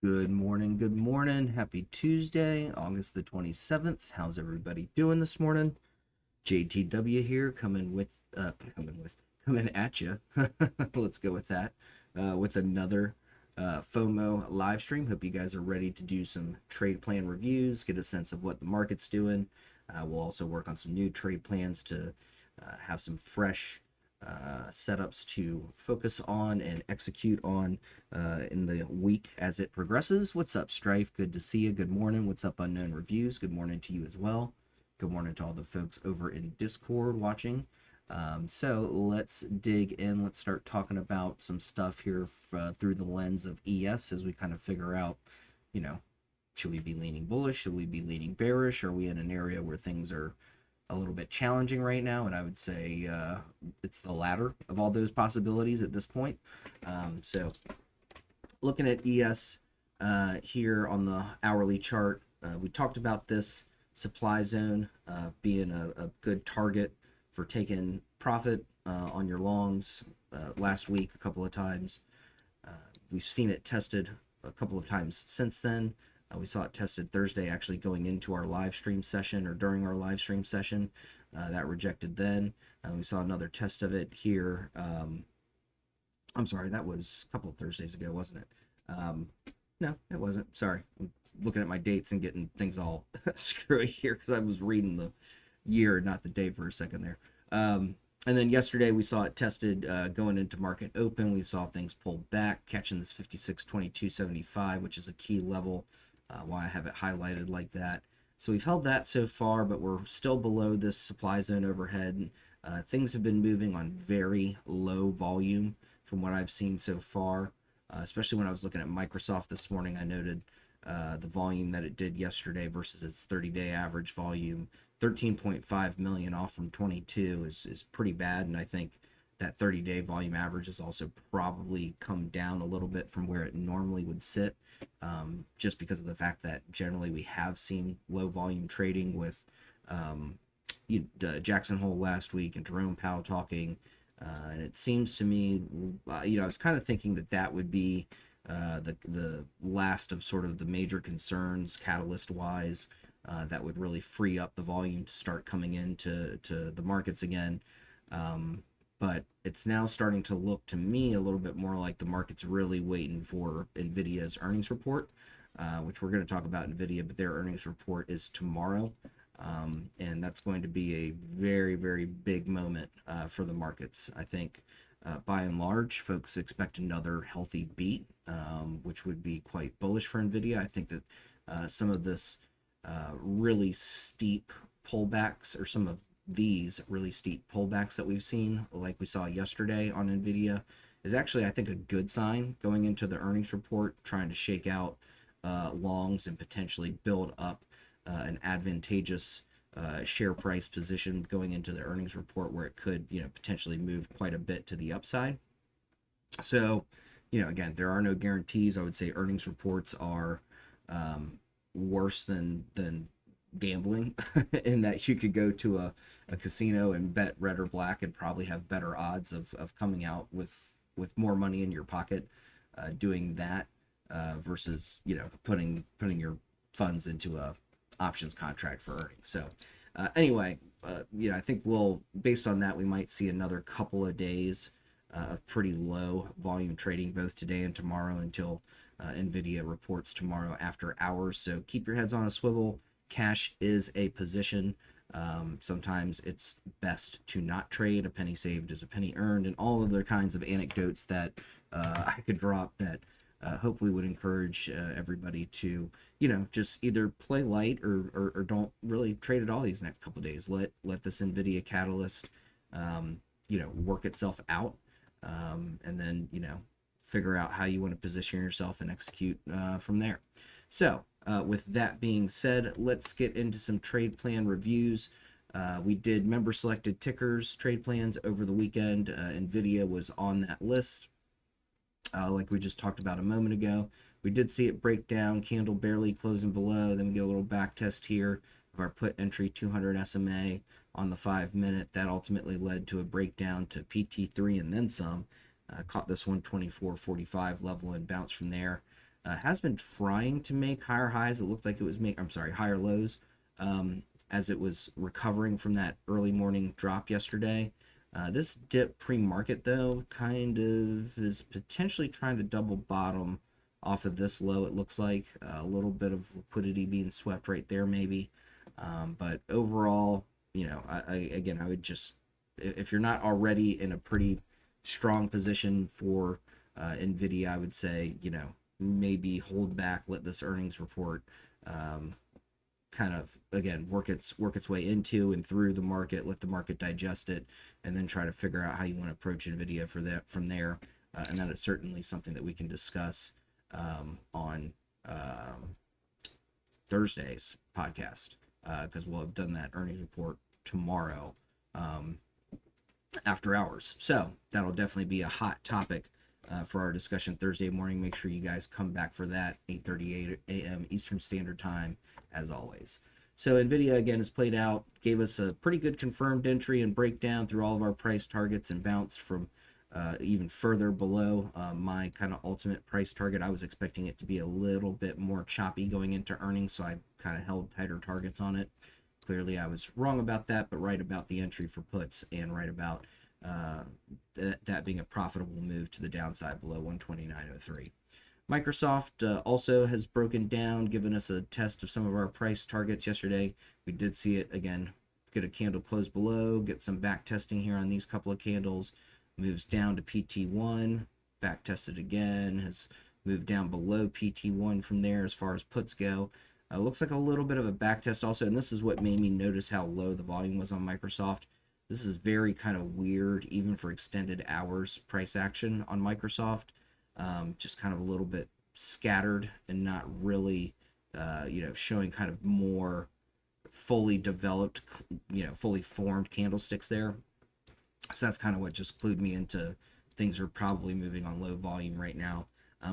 Good morning, good morning. Happy Tuesday, August the 27th. How's everybody doing this morning? JTW here, coming at you. Let's go with that. With another FOMO live stream. Hope you guys are ready to do some trade plan reviews, get a sense of what the market's doing. We'll also work on some new trade plans to have some fresh setups to focus on and execute on in the week as it progresses. What's up, Strife? Good to see you. Good morning. What's up, Unknown Reviews? Good morning to you as well. Good morning to all the folks over in Discord watching. So let's dig in. Let's start talking about some stuff here through the lens of ES as we kind of figure out, you know, should we be leaning bullish? Should we be leaning bearish? Are we in an area where things are a little bit challenging right now? And I would say it's the latter of all those possibilities at this point. So looking at ES here on the hourly chart, we talked about this supply zone being a good target for taking profit on your longs last week a couple of times. We've seen it tested a couple of times since then. We saw it tested Thursday, actually going into our live stream session or during our live stream session. That rejected then. We saw another test of it here. I'm sorry, that was a couple of Thursdays ago, wasn't it? No, it wasn't. Sorry. I'm looking at my dates and getting things all screwy here because I was reading the year, not the day for a second there. And then yesterday we saw it tested going into market open. We saw things pull back, catching this 56.2275, which is a key level. Why I have it highlighted like that. So we've held that so far, but we're still below this supply zone overhead. Things have been moving on very low volume from what I've seen so far, especially when I was looking at Microsoft this morning. I noted the volume that it did yesterday versus its 30-day average volume. 13.5 million off from 22 is pretty bad, and I think that 30-day volume average has also probably come down a little bit from where it normally would sit, just because of the fact that generally we have seen low volume trading with Jackson Hole last week and Jerome Powell talking, and it seems to me, I was kind of thinking that would be the last of sort of the major concerns catalyst wise. That would really free up the volume to start coming into the markets again. But it's now starting to look to me a little bit more like the market's really waiting for NVIDIA's earnings report, which we're going to talk about NVIDIA, but their earnings report is tomorrow. And that's going to be a very, very big moment for the markets. I think by and large, folks expect another healthy beat, which would be quite bullish for NVIDIA. I think that some of this really steep pullbacks, or some of these really steep pullbacks that we've seen, like we saw yesterday on NVIDIA, is actually, I think, a good sign going into the earnings report, trying to shake out longs and potentially build up an advantageous share price position going into the earnings report where it could, potentially move quite a bit to the upside. So, again, there are no guarantees. I would say earnings reports are worse than gambling in that you could go to a casino and bet red or black and probably have better odds of coming out with more money in your pocket doing that versus putting your funds into a options contract for earnings. So anyway, I think based on that, we might see another couple of days of pretty low volume trading both today and tomorrow until NVIDIA reports tomorrow after hours. So keep your heads on a swivel. Cash is a position. Sometimes it's best to not trade. A penny saved is a penny earned, and all other kinds of anecdotes that I could drop that hopefully would encourage everybody to, just either play light or don't really trade at all these next couple of days. Let this NVIDIA catalyst, work itself out, and then, figure out how you want to position yourself and execute from there. So with that being said, let's get into some trade plan reviews. We did member selected tickers trade plans over the weekend. NVIDIA was on that list. Like we just talked about a moment ago. We did see it break down, candle barely closing below. Then we get a little back test here of our put entry 200 SMA on the 5-minute. That ultimately led to a breakdown to PT3 and then some. Caught this 124.45 level and bounced from there. has been trying to make higher highs. It looked like it was higher lows, as it was recovering from that early morning drop yesterday. This dip pre-market, though, kind of is potentially trying to double bottom off of this low. It looks like a little bit of liquidity being swept right there, maybe. But overall, I would just, if you're not already in a pretty strong position for Nvidia, I would say, maybe hold back, let this earnings report kind of, again, work its way into and through the market, let the market digest it, and then try to figure out how you want to approach Nvidia from there. And that is certainly something that we can discuss on Thursday's podcast, because we'll have done that earnings report tomorrow after hours. So that'll definitely be a hot topic for our discussion Thursday morning. Make sure you guys come back for that, 8:38 a.m. Eastern Standard Time, as always. So Nvidia, again, has played out, gave us a pretty good confirmed entry and breakdown through all of our price targets, and bounced from even further below my kind of ultimate price target. I was expecting it to be a little bit more choppy going into earnings, so I kind of held tighter targets on it. Clearly, I was wrong about that, but right about the entry for puts, and right about that being a profitable move to the downside below 129.03. Microsoft also has broken down, given us a test of some of our price targets yesterday. We did see it, again, get a candle close below, get some back testing here on these couple of candles, moves down to PT1, back tested again, has moved down below PT1 from there as far as puts go. Looks like a little bit of a back test also, and this is what made me notice how low the volume was on Microsoft. This is very kind of weird, even for extended hours price action on Microsoft. Just kind of a little bit scattered and not really, showing kind of more fully developed, fully formed candlesticks there. So that's kind of what just clued me into things are probably moving on low volume right now.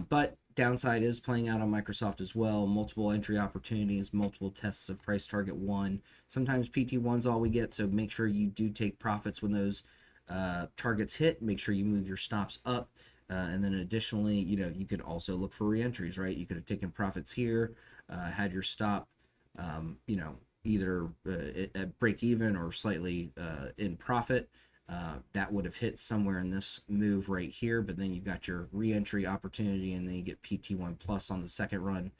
But downside is playing out on Microsoft as well. Multiple entry opportunities, multiple tests of price target 1. Sometimes PT1's all we get, so make sure you do take profits when those targets hit. Make sure you move your stops up. And then additionally, you could also look for re-entries, right? You could have taken profits here, had your stop, either at break even or slightly in profit. That would have hit somewhere in this move right here, but then you've got your re-entry opportunity, and then you get PT1 plus on the second run.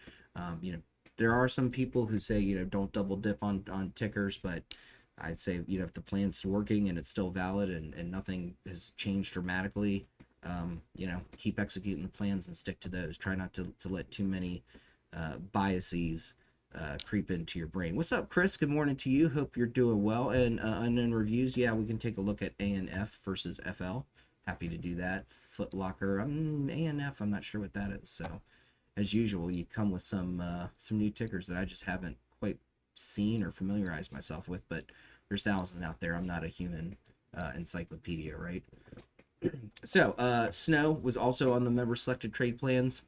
There are some people who say, don't double dip on tickers, but I'd say, if the plan's working and it's still valid and nothing has changed dramatically, keep executing the plans and stick to those. Try not to let too many biases creep into your brain. What's up, Chris? Good morning to you. Hope you're doing well. And unknown reviews, yeah, we can take a look at ANF versus FL. Happy to do that. Foot Locker, ANF, I'm not sure what that is. So as usual, you come with some new tickers that I just haven't quite seen or familiarized myself with, but there's thousands out there. I'm not a human encyclopedia, right? So Snow was also on the member selected trade plans.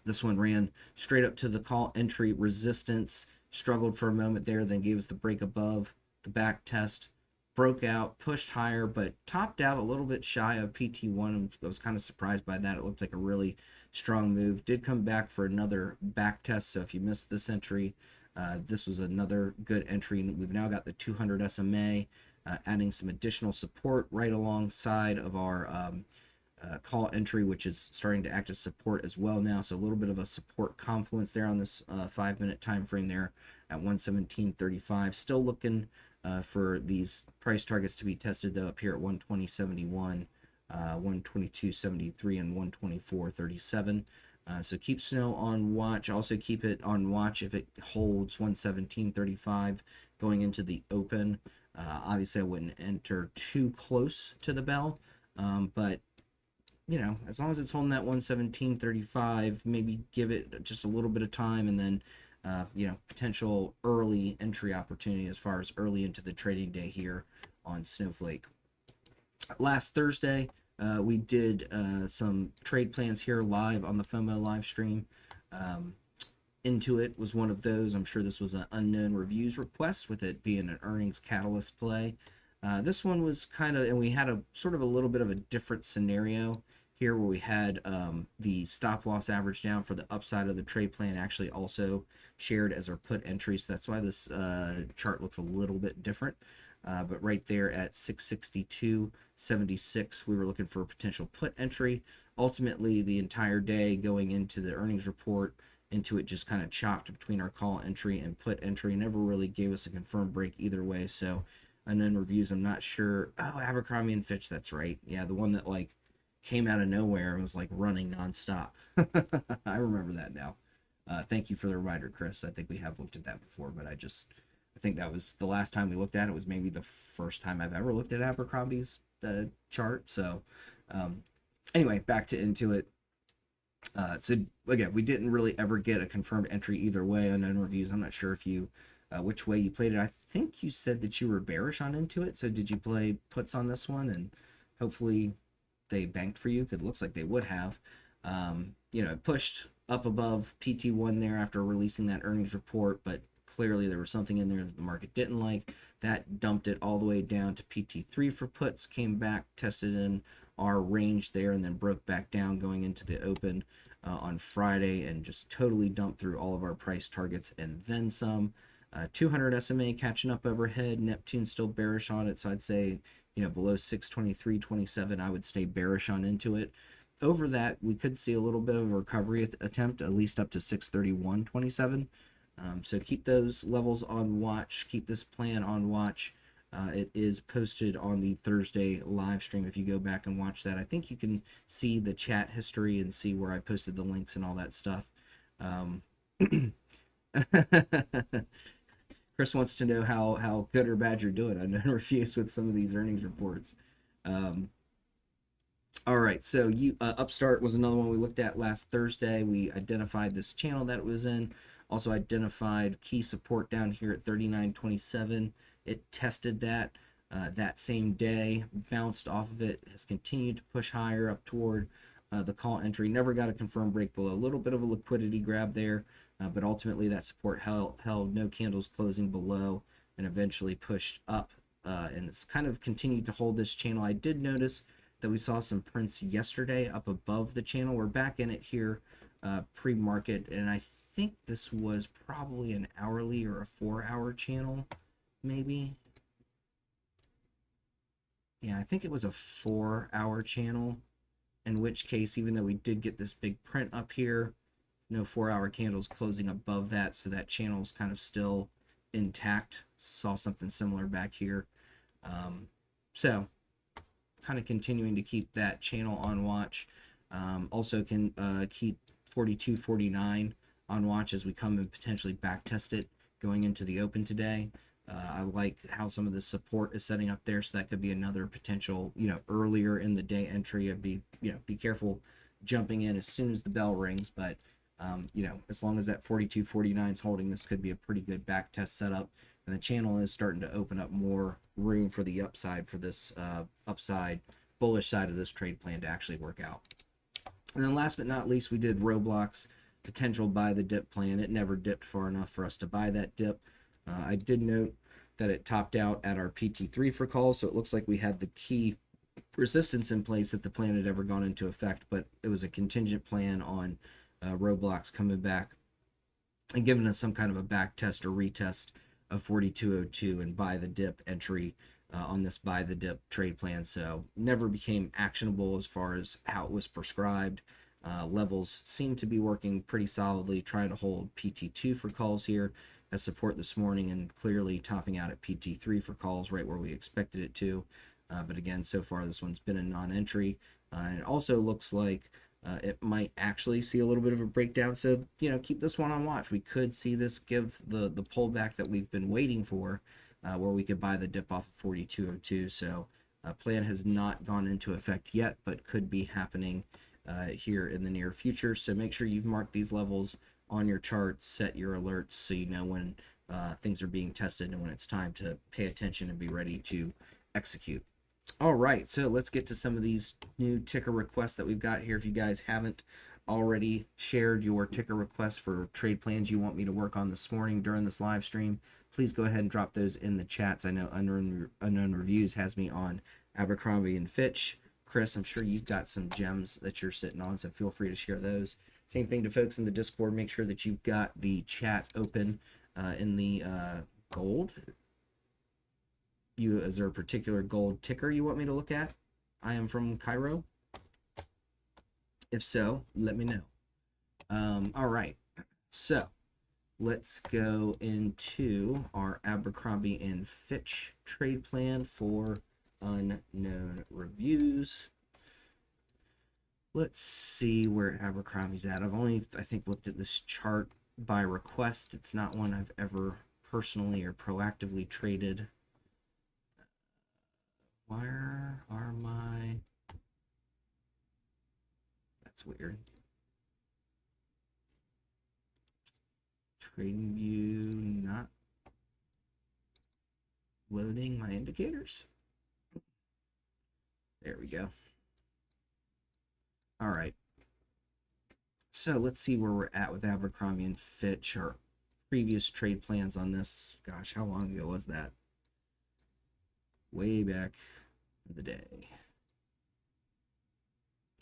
This one ran straight up to the call entry resistance, struggled for a moment there, then gave us the break above the back test, broke out, pushed higher, but topped out a little bit shy of PT1. I was kind of surprised by that. It looked like a really strong move. Did come back for another back test, so if you missed this entry, this was another good entry. We've now got the 200 SMA, adding some additional support right alongside of our call entry, which is starting to act as support as well now. So a little bit of a support confluence there on this 5-minute time frame there at 117.35. Still looking for these price targets to be tested though up here at 120.71, 122.73, and 124.37. So keep Snow on watch. Also keep it on watch if it holds 117.35 going into the open. Obviously I wouldn't enter too close to the bell, but as long as it's holding that 117.35, maybe give it just a little bit of time, and then potential early entry opportunity as far as early into the trading day here on Snowflake. Last Thursday, we did some trade plans here live on the FOMO live stream. Intuit was one of those. I'm sure this was an unknown reviews request, with it being an earnings catalyst play. This one was kind of, and we had a sort of a little bit of a different scenario here where we had the stop loss average down for the upside of the trade plan actually also shared as our put entry. So that's why this chart looks a little bit different. But right there at 662.76, we were looking for a potential put entry. Ultimately, the entire day going into the earnings report, into it just kind of chopped between our call entry and put entry. Never really gave us a confirmed break either way. So unknown reviews, I'm not sure. Oh, Abercrombie and Fitch, that's right. Yeah, the one that like came out of nowhere and was like running nonstop. I remember that now. Thank you for the reminder, Chris. I think we have looked at that before, but I think that was the last time we looked at it. Was maybe the first time I've ever looked at Abercrombie's chart. So anyway, back to Intuit. So again, we didn't really ever get a confirmed entry either way on unknown reviews. I'm not sure if you which way you played it. I think you said that you were bearish on Intuit. So did you play puts on this one, and hopefully they banked for you? Because it looks like they would have. It pushed up above PT1 there after releasing that earnings report, but clearly there was something in there that the market didn't like. That dumped it all the way down to PT3 for puts, came back, tested in our range there, and then broke back down going into the open on Friday and just totally dumped through all of our price targets and then some. 200 SMA catching up overhead. Neptune still bearish on it, so I'd say below 623.27 I would stay bearish on Intuit. Over that, we could see a little bit of a recovery attempt, at least up to 631.27. So keep those levels on watch. Keep this plan on watch. It is posted on the Thursday live stream. If you go back and watch that, I think you can see the chat history and see where I posted the links and all that stuff. Chris wants to know how good or bad you're doing on reviews with some of these earnings reports. All right, so Upstart was another one we looked at last Thursday. We identified this channel that it was in. Also identified key support down here at 39.27. It tested that that same day, bounced off of it, has continued to push higher up toward the call entry. Never got a confirmed break below. A little bit of a liquidity grab there, but ultimately that support held no candles closing below and eventually pushed up. And it's kind of continued to hold this channel. I did notice that we saw some prints yesterday up above the channel. We're back in it here pre-market, and I think this was probably an hourly or a 4-hour channel, maybe. Yeah, I think it was a 4-hour channel, in which case, even though we did get this big print up here, no 4-hour candles closing above that, so that channel's kind of still intact. Saw something similar back here. So kind of continuing to keep that channel on watch. Also can keep 42.49 on watch as we come and potentially back test it going into the open today. I like how some of the support is setting up there, so that could be another potential, earlier in the day entry. I'd be careful jumping in as soon as the bell rings, but as long as that 42.49 is holding, this could be a pretty good back test setup. And the channel is starting to open up more room for the upside, for this upside bullish side of this trade plan to actually work out. And then last but not least, we did Roblox potential buy the dip plan. It never dipped far enough for us to buy that dip. I did note that it topped out at our PT3 for calls, so it looks like we had the key resistance in place if the plan had ever gone into effect, but it was a contingent plan on Roblox coming back and giving us some kind of a back test or retest of 42.02 and buy the dip entry on this buy the dip trade plan. So never became actionable as far as how it was prescribed. Levels seem to be working pretty solidly, trying to hold PT2 for calls here as support this morning, and clearly topping out at PT3 for calls, right where we expected it to. But again, so far this one's been a non-entry, and it also looks like it might actually see a little bit of a breakdown. So keep this one on watch. We could see this give the pullback that we've been waiting for, where we could buy the dip off of 42.02. So plan has not gone into effect yet, but could be happening here in the near future. So make sure you've marked these levels on your chart, set your alerts so you know when things are being tested and when it's time to pay attention and be ready to execute. All right, so let's get to some of these new ticker requests that we've got here. If you guys haven't already shared your ticker requests for trade plans you want me to work on this morning during this live stream, please go ahead and drop those in the chats. I know Unknown Reviews has me on Abercrombie and Fitch. Chris, I'm sure you've got some gems that you're sitting on, so feel free to share those. Same thing to folks in the Discord. Make sure that you've got the chat open in the gold. Is there a particular gold ticker you want me to look at? I am from Cairo. If so, let me know. All right, so let's go into our Abercrombie and Fitch trade plan for unknown reviews. Let's see where Abercrombie's at. I've only, I think, looked at this chart by request. It's not one I've ever personally or proactively traded. Where are my... That's weird. Trading view not loading my indicators. There we go. All right. So let's see where we're at with Abercrombie and Fitch. Our previous trade plans on this. Gosh, how long ago was that? Way back in the day.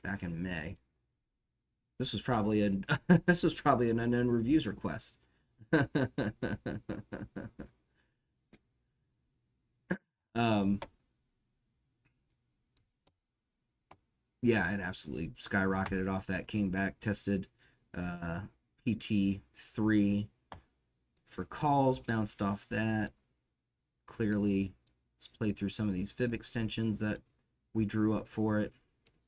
Back in May. This was probably an unknown reviews request. Yeah, it absolutely skyrocketed off that, came back, tested PT3 for calls, bounced off that. Clearly, let's play through some of these fib extensions that we drew up for it.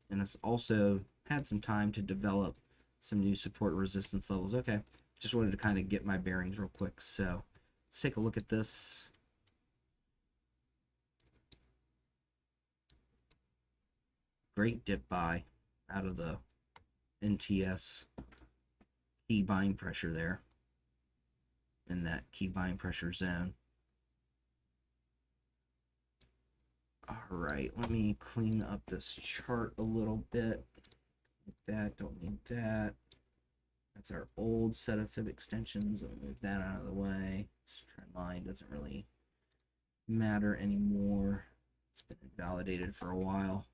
And it's also had some time to develop some new support resistance levels. Okay, just wanted to kind of get my bearings real quick. So let's take a look at this. Great dip buy out of the NTS key buying pressure there in that key buying pressure zone. All right, let me clean up this chart a little bit. Like that, don't need that. That's our old set of fib extensions. Let me move that out of the way. This trend line doesn't really matter anymore. It's been invalidated for a while.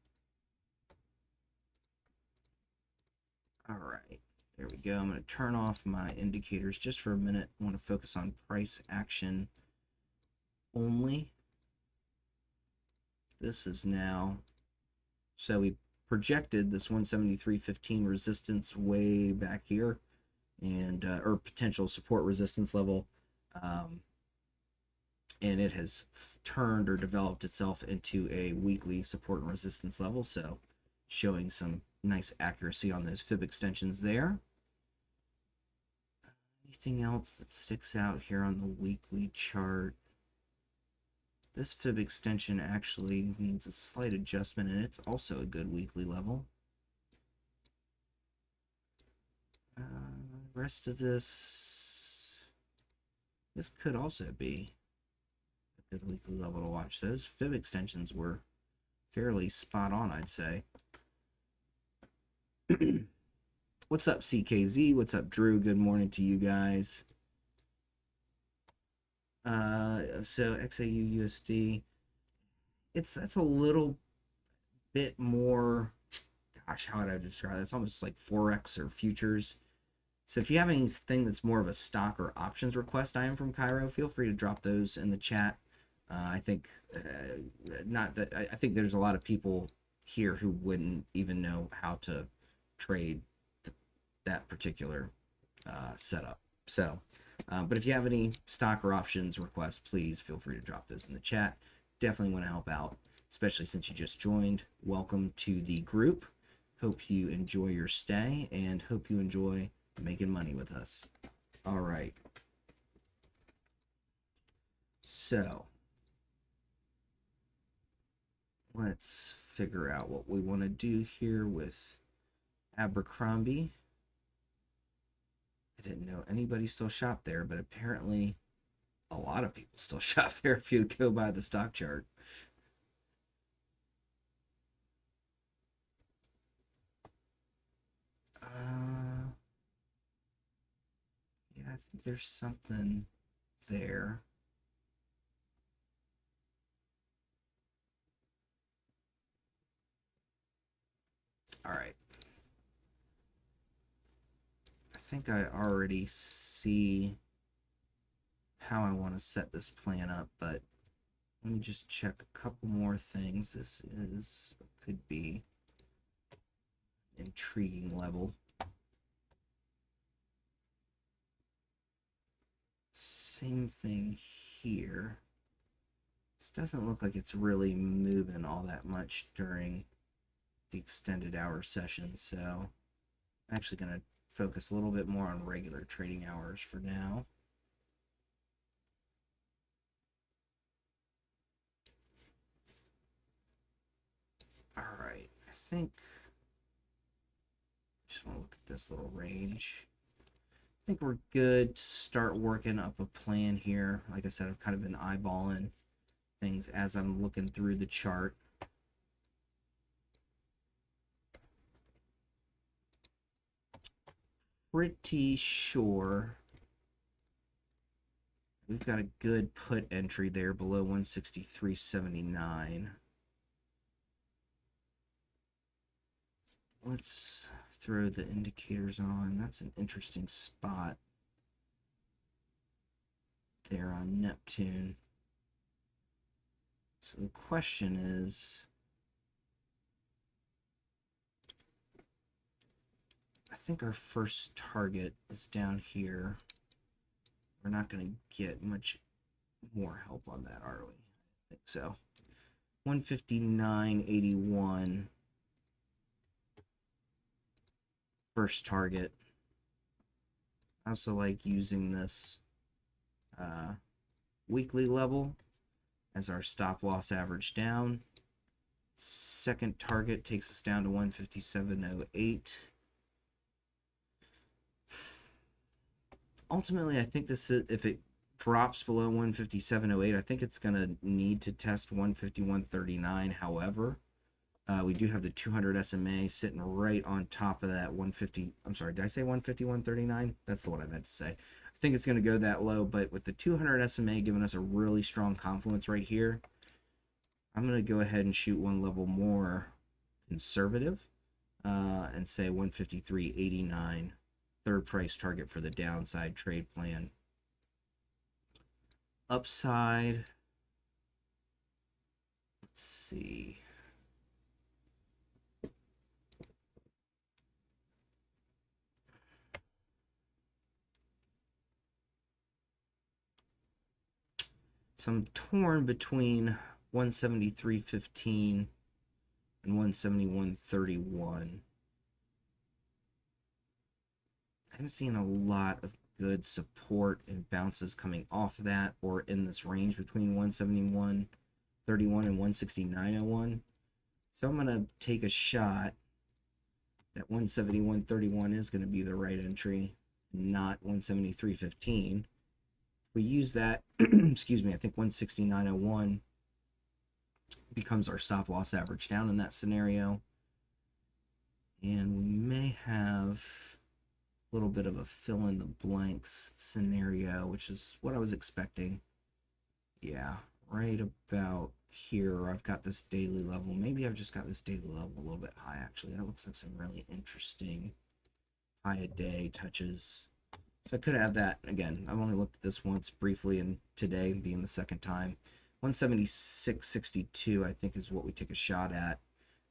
All right, there we go. I'm going to turn off my indicators just for a minute. I want to focus on price action only. This is now, so we projected this 173.15 resistance way back here, and or potential support resistance level, and it has turned or developed itself into a weekly support and resistance level, so showing some nice accuracy on those fib extensions there. Anything else that sticks out here on the weekly chart? This fib extension actually needs a slight adjustment, and it's also a good weekly level. Rest of this could also be a good weekly level to watch. Those fib extensions were fairly spot on, I'd say. What's up, CKZ? What's up, Drew? Good morning to you guys. So XAU USD, that's a little bit more, gosh, how would I describe it? It's almost like Forex or futures. So if you have anything that's more of a stock or options request, I am from Cairo, feel free to drop those in the chat. I think I think there's a lot of people here who wouldn't even know how to trade that particular setup. So but if you have any stock or options requests, please feel free to drop those in the chat. Definitely want to help out, especially since you just joined. Welcome to the group. Hope you enjoy your stay and hope you enjoy making money with us. All right. So let's figure out what we want to do here with Abercrombie. I didn't know anybody still shopped there, but apparently a lot of people still shop there if you go by the stock chart. Yeah, I think there's something there. All right. I think I already see how I want to set this plan up, but let me just check a couple more things. This could be an intriguing level. Same thing here. This doesn't look like it's really moving all that much during the extended hour session, so I'm actually going to focus a little bit more on regular trading hours for now. All right, I think just want to look at this little range. I think we're good to start working up a plan here. Like I said, I've kind of been eyeballing things as I'm looking through the chart. Pretty sure we've got a good put entry there below 163.79. Let's throw the indicators on. That's an interesting spot there on Neptune. So the question is, I think our first target is down here. We're not going to get much more help on that, are we? I think so. 159.81. First target. I also like using this weekly level as our stop loss average down. Second target takes us down to 157.08. Ultimately, I think this is, if it drops below 157.08, I think it's going to need to test 151.39. However, we do have the 200 SMA sitting right on top of that 150. I'm sorry, did I say 151.39? That's the one I meant to say. I think it's going to go that low, but with the 200 SMA giving us a really strong confluence right here, I'm going to go ahead and shoot one level more conservative and say 153.89, third price target for the downside trade plan. Upside, let's see. So I'm torn between 173.15 and 171.31. I'm seeing a lot of good support and bounces coming off of that or in this range between 171.31 and 169.01. So I'm going to take a shot that 171.31 is going to be the right entry, not 173.15. We use that, excuse me, I think 169.01 becomes our stop loss average down in that scenario. And we may have a little bit of a fill in the blanks scenario, which is what I was expecting. Yeah, right about here, I've got this daily level. Maybe I've just got this daily level a little bit high, actually. That looks like some really interesting high a day touches. So I could have that again. I've only looked at this once briefly, and today being the second time. 176.62 I think is what we take a shot at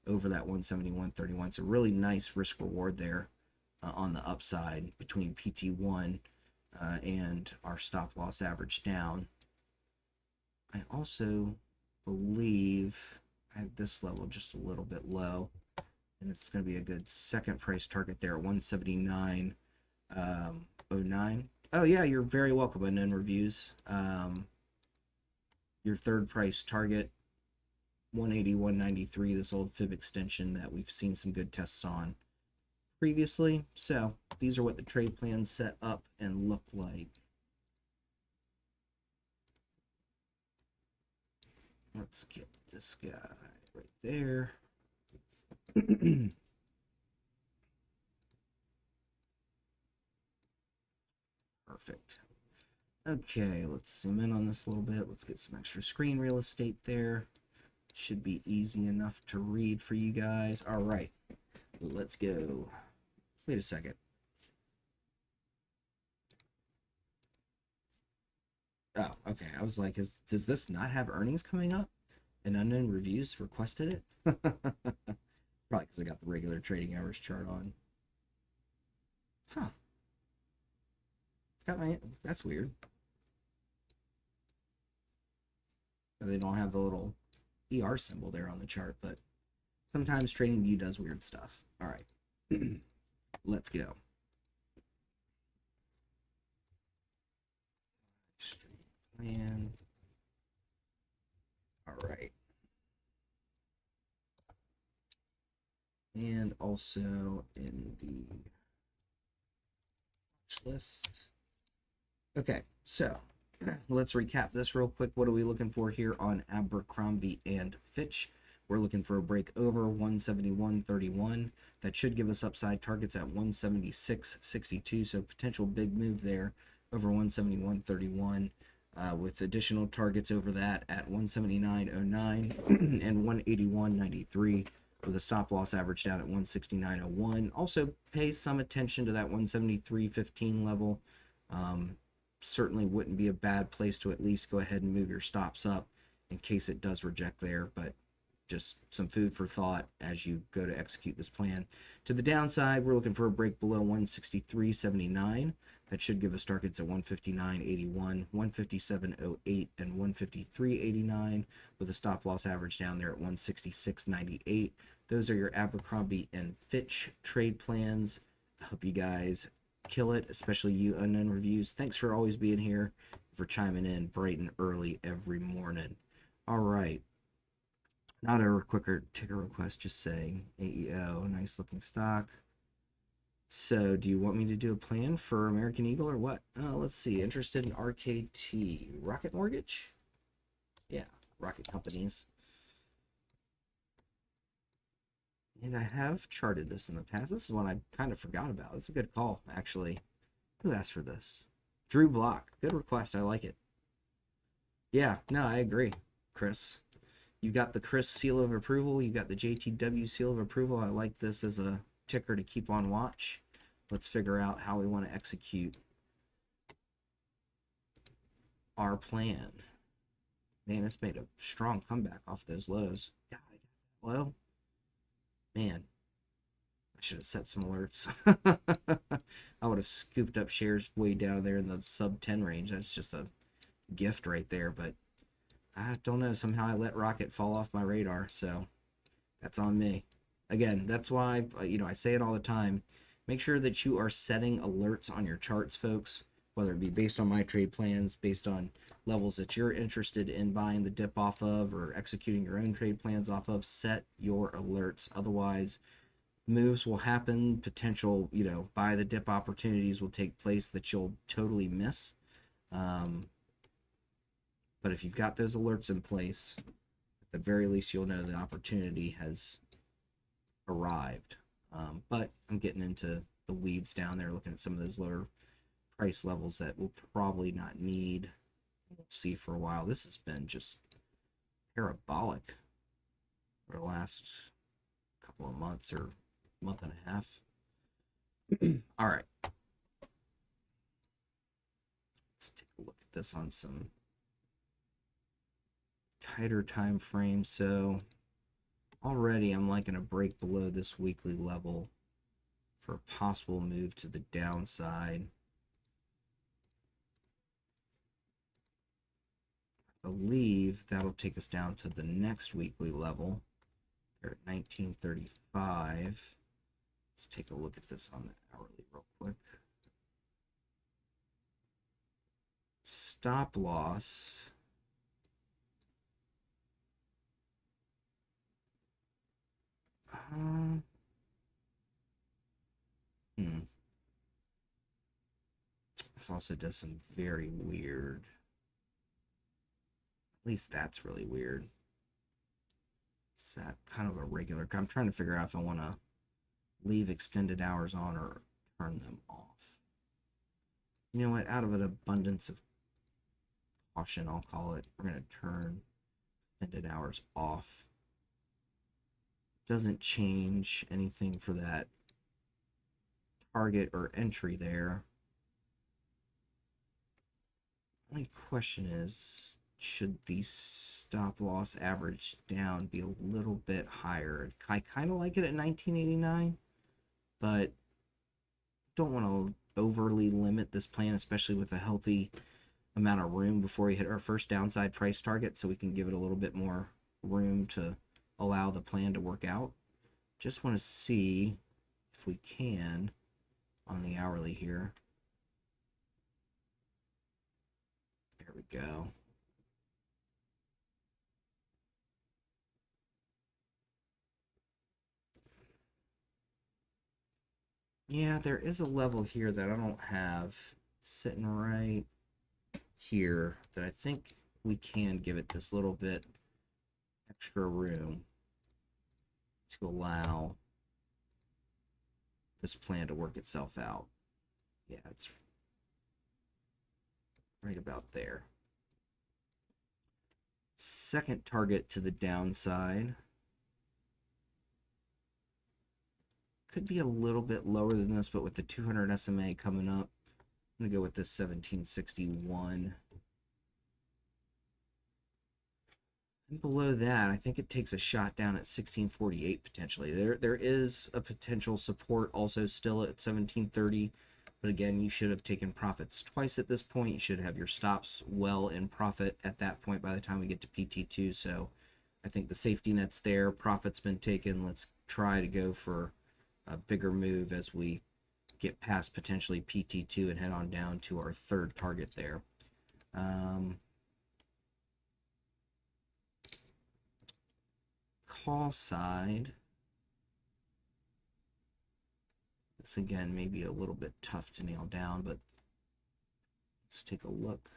over that 171.31. It's a really nice risk reward there on the upside between PT1 and our stop loss average down. I also believe I have this level just a little bit low, and it's going to be a good second price target there at 179.09. Oh yeah, you're very welcome, Unknown Reviews. Your third price target, 180.193, this old fib extension that we've seen some good tests on previously. So these are what the trade plans set up and look like. Let's get this guy right there. Perfect. Okay, let's zoom in on this a little bit. Let's get some extra screen real estate there. Should be easy enough to read for you guys. All right, Let's go. Wait a second. Oh, okay. I was like, does this not have earnings coming up? And unknown reviews requested it? Probably because I got the regular trading hours chart on. Huh. That's weird. They don't have the little ER symbol there on the chart, but sometimes TradingView does weird stuff. All right. Let's go. Plan. All right. And also in the watch list. Okay, so let's recap this real quick. What are we looking for here on Abercrombie and Fitch? We're looking for a break over 171.31. That should give us upside targets at 176.62. So potential big move there over 171.31 with additional targets over that at 179.09 and 181.93 with a stop loss average down at 169.01. Also pay some attention to that 173.15 level. Certainly wouldn't be a bad place to at least go ahead and move your stops up in case it does reject there, but just some food for thought as you go to execute this plan. To the downside, we're looking for a break below 163.79. That should give us targets at 159.81, 157.08, and 153.89 with a stop loss average down there at 166.98. Those are your Abercrombie and Fitch trade plans. I hope you guys kill it, especially you unknown reviews. Thanks for always being here, for chiming in bright and early every morning. All right. Not a quicker ticker request, just saying. AEO, nice looking stock. So, do you want me to do a plan for American Eagle or what? Let's see. Interested in RKT. Rocket Mortgage? Yeah, Rocket Companies. And I have charted this in the past. This is one I kind of forgot about. It's a good call, actually. Who asked for this? Drew Block. Good request. I like it. Yeah, no, I agree, Chris. You got the Chris seal of approval. You got the JTW seal of approval. I like this as a ticker to keep on watch. Let's figure out how we want to execute our plan. Man, it's made a strong comeback off those lows. God, I got that low. Man, I should have set some alerts. I would have scooped up shares way down there in the sub 10 range. That's just a gift right there, but I don't know. Somehow I let Rocket fall off my radar, so that's on me. Again, that's why, I say it all the time. Make sure that you are setting alerts on your charts, folks, whether it be based on my trade plans, based on levels that you're interested in buying the dip off of or executing your own trade plans off of. Set your alerts. Otherwise, moves will happen. Potential, buy the dip opportunities will take place that you'll totally miss. But if you've got those alerts in place, at the very least, you'll know the opportunity has arrived. But I'm getting into the weeds down there, looking at some of those lower price levels that we'll probably not need. We'll see for a while. This has been just parabolic for the last couple of months or month and a half. All right. Let's take a look at this on some tighter time frame. So already I'm liking a break below this weekly level for a possible move to the downside. I believe that'll take us down to the next weekly level. They're at 1935. Let's take a look at this on the hourly real quick. Stop loss. This also does some very weird. At least that's really weird. Is that kind of a regular? I'm trying to figure out if I want to leave extended hours on or turn them off. You know what? Out of an abundance of caution, I'll call it. We're going to turn extended hours off. doesn't change anything for that target or entry there. Only question is, should the stop loss average down be a little bit higher? I kind of like it at 1989, but don't want to overly limit this plan, especially with a healthy amount of room before we hit our first downside price target, so we can give it a little bit more room to allow the plan to work out. Just want to see if we can on the hourly here. There we go. Yeah, there is a level here that I don't have sitting right here that I think we can give it this little bit extra room to allow this plan to work itself out. Yeah, it's right about there. Second target to the downside could be a little bit lower than this, but with the 200 SMA coming up, I'm going to go with this 1761. And below that, I think it takes a shot down at 1648 potentially. There is a potential support also still at 1730, but again, you should have taken profits twice at this point. You should have your stops well in profit at that point by the time we get to PT2. So I think the safety net's there. Profit's been taken. Let's try to go for a bigger move as we get past potentially PT2 and head on down to our third target there. Call side. This again may be a little bit tough to nail down, but let's take a look.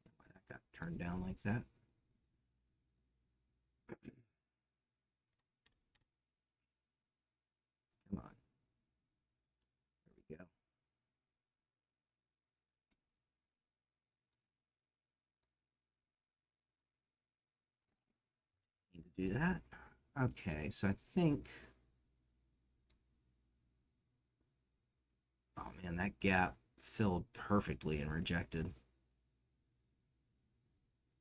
Why that got turned down like that? Come on. There we go. Need to do that. Okay, so I think, oh man, that gap filled perfectly and rejected.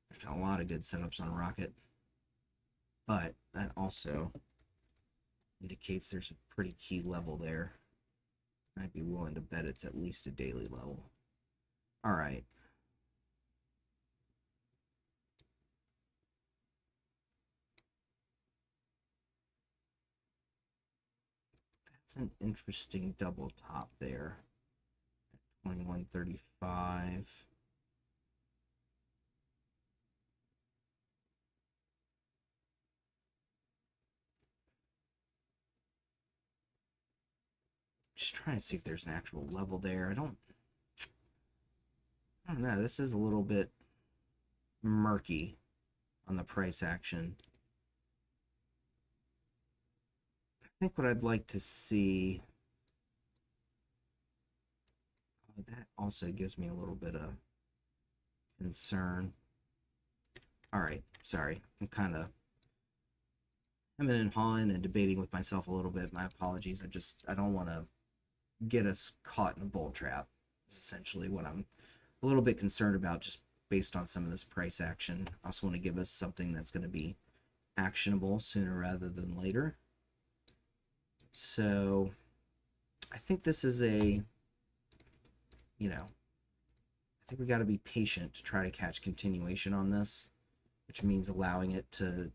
There's been a lot of good setups on Rocket, but that also indicates there's a pretty key level there. I'd be willing to bet it's at least a daily level. All right. That's an interesting double top there at 2135. Just trying to see if there's an actual level there. I don't know. This is a little bit murky on the price action. I think what I'd like to see, that also gives me a little bit of concern. All right, sorry. I'm kind of hemming and hawing and debating with myself a little bit. My apologies. I don't want to get us caught in a bull trap. Is essentially what I'm a little bit concerned about, just based on some of this price action. I also want to give us something that's going to be actionable sooner rather than later. So I think this is I think we got to be patient to try to catch continuation on this, which means allowing it to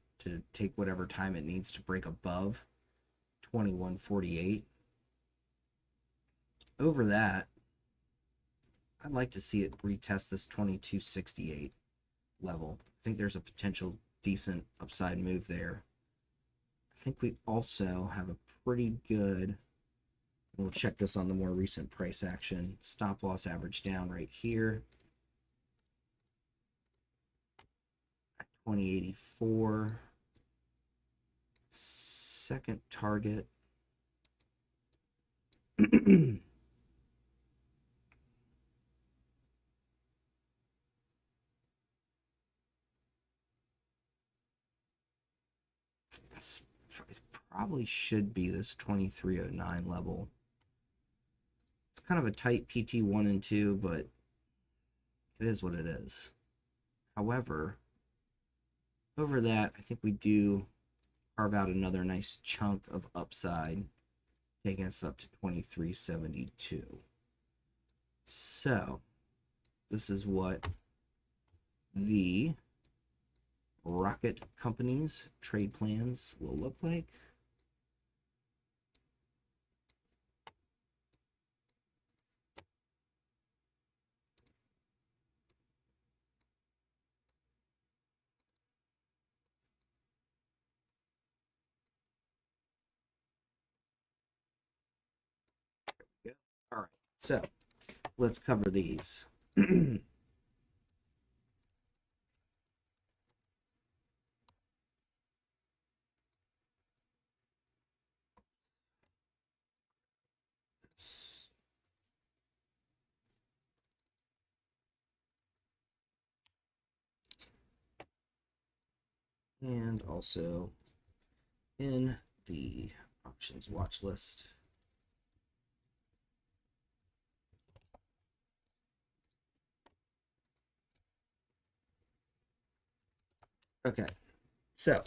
take whatever time it needs to break above 2148. Over that, I'd like to see it retest this 2268 level. I think there's a potential decent upside move there. I think we also have a pretty good, we'll check this on the more recent price action, stop loss average down right here at 2084. Second target it probably should be this 2309 level. It's kind of a tight PT 1 and 2, but it is what it is. However, over that, I think we do carve out another nice chunk of upside, taking us up to 2372. So, this is what the Rocket Company's trade plans will look like. All right, so let's cover these. And also in the options watch list. Okay, so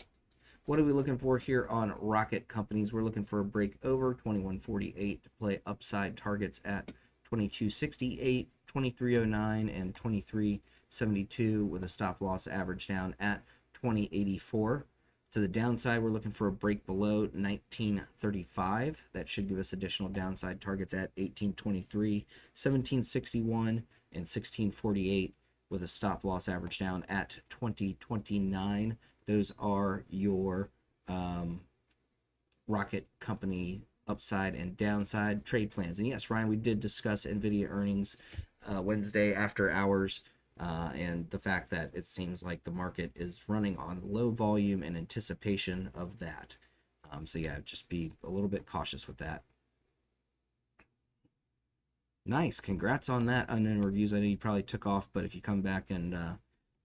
what are we looking for here on Rocket Companies? We're looking for a break over 2148 to play upside targets at 2268, 2309, and 2372 with a stop loss average down at 2084. To the downside, we're looking for a break below 1935. That should give us additional downside targets at 1823, 1761, and 1648 with a stop loss average down at 2029. Those are your Rocket Company upside and downside trade plans. And yes, Ryan, we did discuss NVIDIA earnings Wednesday after hours. And the fact that it seems like the market is running on low volume in anticipation of that. So yeah, just be a little bit cautious with that. Nice, congrats on that unknown reviews. I know you probably took off, but if you come back and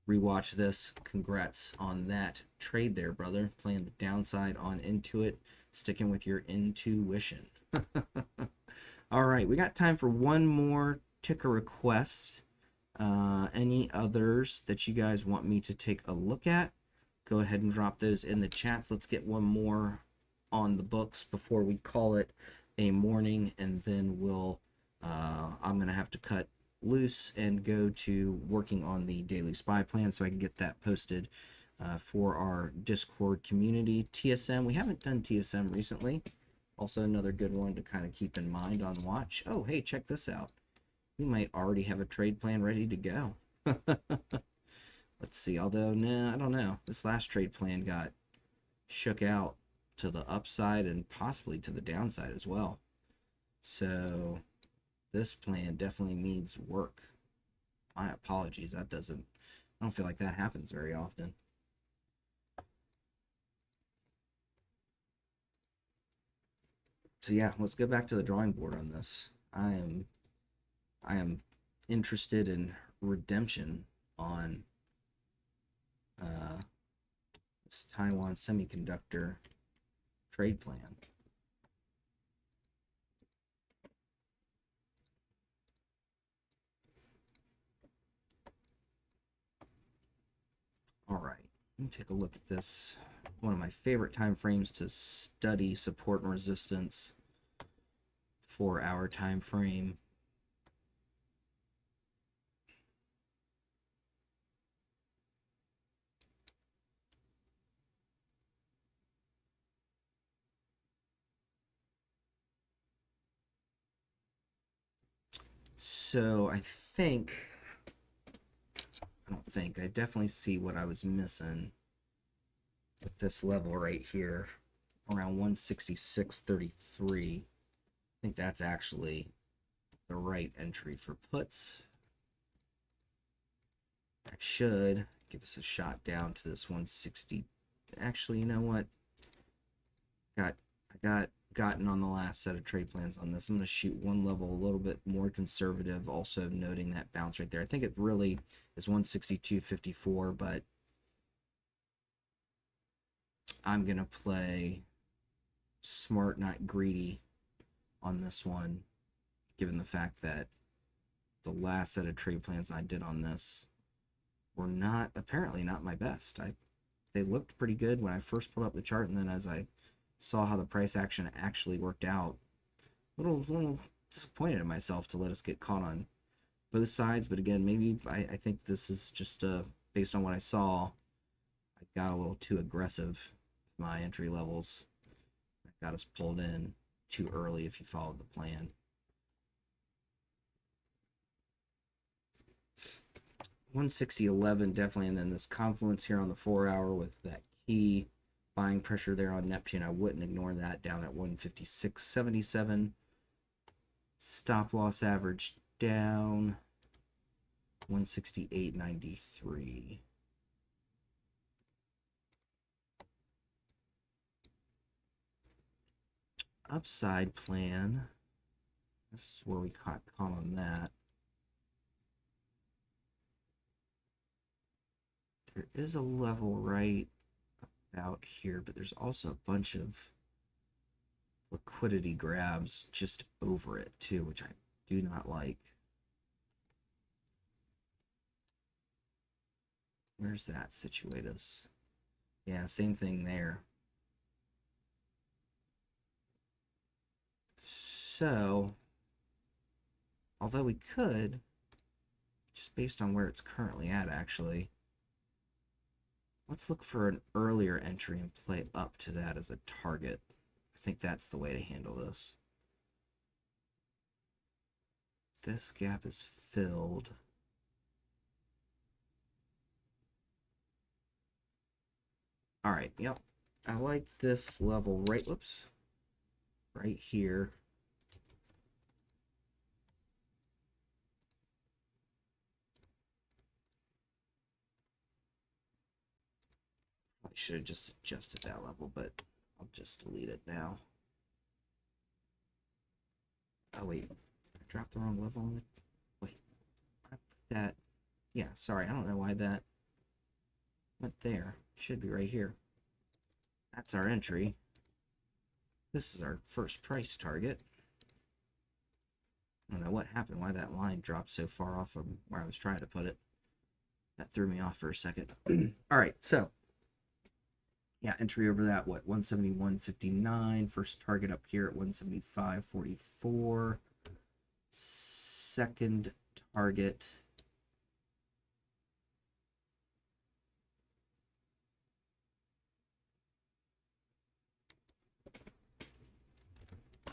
rewatch this, congrats on that trade there, brother. Playing the downside on Intuit, sticking with your intuition. All right, we got time for one more ticker request. Any others that you guys want me to take a look at, go ahead and drop those in the chats. Let's get one more on the books before we call it a morning, and then we'll I'm gonna have to cut loose and go to working on the daily spy plan so I can get that posted for our Discord community. TSM, we haven't done TSM recently. Also another good one to kind of keep in mind on watch. Oh, hey, check this out. We might already have a trade plan ready to go. Let's see. Although, nah, I don't know. This last trade plan got shook out to the upside and possibly to the downside as well. So this plan definitely needs work. My apologies. That doesn't, I don't feel like that happens very often. So yeah, let's go back to the drawing board on this. I am interested in redemption on this Taiwan Semiconductor trade plan. All right, let me take a look at this. One of my favorite time frames to study support and resistance. 4-hour time frame. So I definitely see what I was missing with this level right here, around 166.33. I think that's actually the right entry for puts. That should give us a shot down to this 160. Actually, you know what? I got gotten on the last set of trade plans on this. I'm going to shoot one level a little bit more conservative, also noting that bounce right there. I think it really is 162.54, but I'm going to play smart, not greedy on this one, given the fact that the last set of trade plans I did on this were apparently not my best. They looked pretty good when I first pulled up the chart, and then as I saw how the price action actually worked out, little disappointed in myself to let us get caught on both sides. But again, maybe I think this is just based on what I saw, I got a little too aggressive with my entry levels. That got us pulled in too early if you followed the plan. $160.11 definitely, and then this confluence here on the 4-hour with that key buying pressure there on Neptune. I wouldn't ignore that down at 156.77. Stop loss average down 168.93. Upside plan. This is where we caught on that. There is a level right about here, but there's also a bunch of liquidity grabs just over it too, which I do not like. Where's that situate us? Yeah, same thing there. So, although we could, just based on where it's currently at actually, let's look for an earlier entry and play up to that as a target. I think that's the way to handle this. This gap is filled. All right, yep. I like this level right, whoops, right here. I should have just adjusted that level, but I'll just delete it now. Oh, wait. I dropped the wrong level on it. Wait. I put that. Yeah, sorry. I don't know why that went there. It should be right here. That's our entry. This is our first price target. I don't know what happened, why that line dropped so far off from where I was trying to put it. That threw me off for a second. All right, so yeah, entry over that, what, 171.59. First target up here at 175.44. Second target.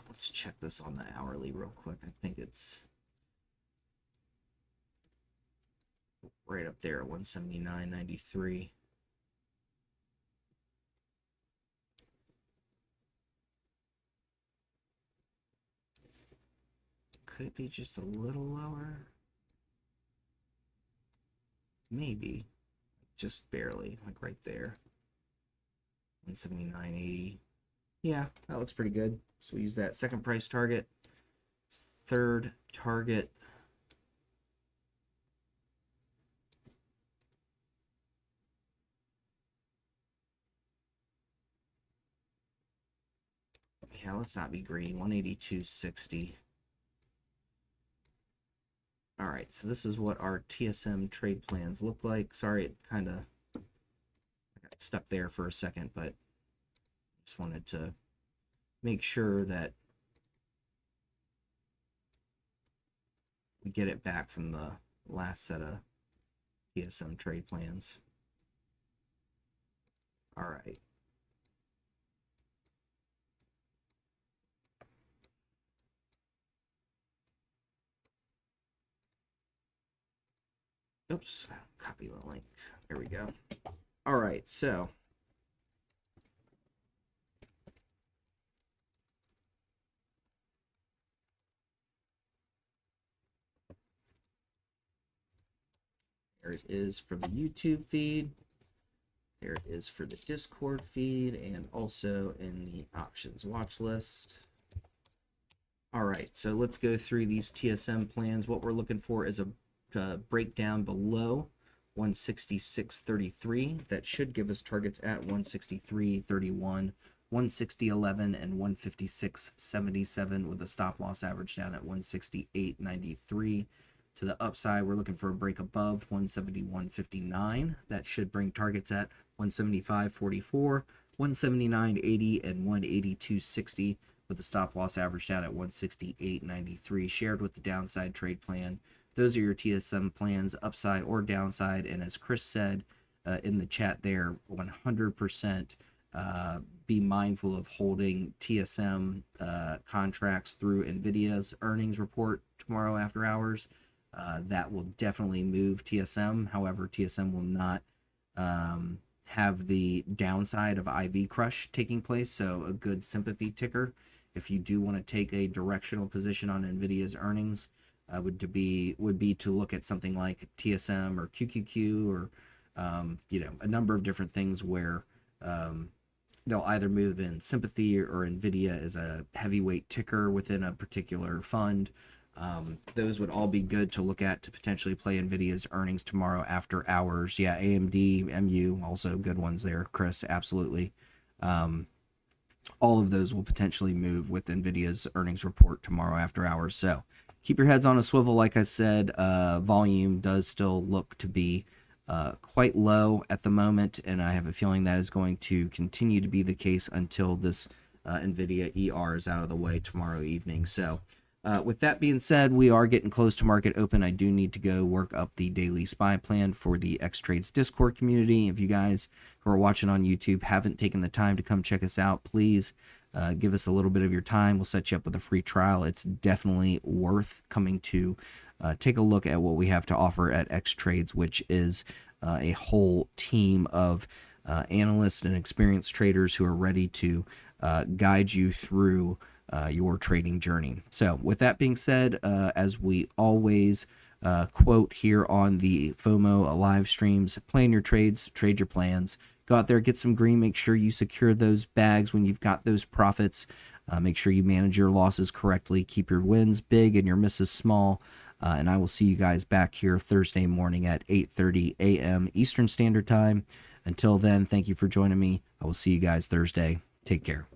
Let's check this on the hourly real quick. I think it's right up there at 179.93. Could it be just a little lower? Maybe. Just barely, like right there. 179.80. Yeah, that looks pretty good. So we use that second price target. Third target. Yeah, let's not be greedy. 182.60. All right, so this is what our TSM trade plans look like. Sorry, it kind of got stuck there for a second, but just wanted to make sure that we get it back from the last set of TSM trade plans. All right. Oops, copy the link. There we go. All right, so there it is for the YouTube feed. There it is for the Discord feed, and also in the options watch list. All right, so let's go through these TSM plans. What we're looking for is a breakdown below 166.33. That should give us targets at 163.31 160.11 and 156.77 with a stop loss average down at 168.93. To the upside, we're looking for a break above 171.59. That should bring targets at 175.44, 179.80, and 182.60 with the stop loss average down at 168.93, shared with the downside trade plan. Those are your TSM plans, upside or downside. And as Chris said in the chat there, 100% be mindful of holding TSM contracts through NVIDIA's earnings report tomorrow after hours. That will definitely move TSM. However, TSM will not have the downside of IV crush taking place, so a good sympathy ticker. If you do want to take a directional position on NVIDIA's earnings, would be to look at something like TSM or QQQ or a number of different things where they'll either move in sympathy or NVIDIA is a heavyweight ticker within a particular fund. Those would all be good to look at to potentially play NVIDIA's earnings tomorrow after hours. Yeah, AMD, MU, also good ones there, Chris, absolutely. All of those will potentially move with NVIDIA's earnings report tomorrow after hours. So keep your heads on a swivel. Like I said, volume does still look to be quite low at the moment, and I have a feeling that is going to continue to be the case until this NVIDIA ER is out of the way tomorrow evening. So with that being said, we are getting close to market open. I do need to go work up the daily SPY plan for the Xtrades Discord community. If you guys who are watching on YouTube haven't taken the time to come check us out, please give us a little bit of your time. We'll set you up with a free trial. It's definitely worth coming to take a look at what we have to offer at Xtrades, which is a whole team of analysts and experienced traders who are ready to guide you through your trading journey. So with that being said, as we always quote here on the FOMO live streams, plan your trades, trade your plans, go out there, get some green, make sure you secure those bags when you've got those profits, make sure you manage your losses correctly, keep your wins big and your misses small, and I will see you guys back here Thursday morning at 8:30 a.m. Eastern Standard Time. Until then, thank you for joining me. I will see you guys Thursday. Take care.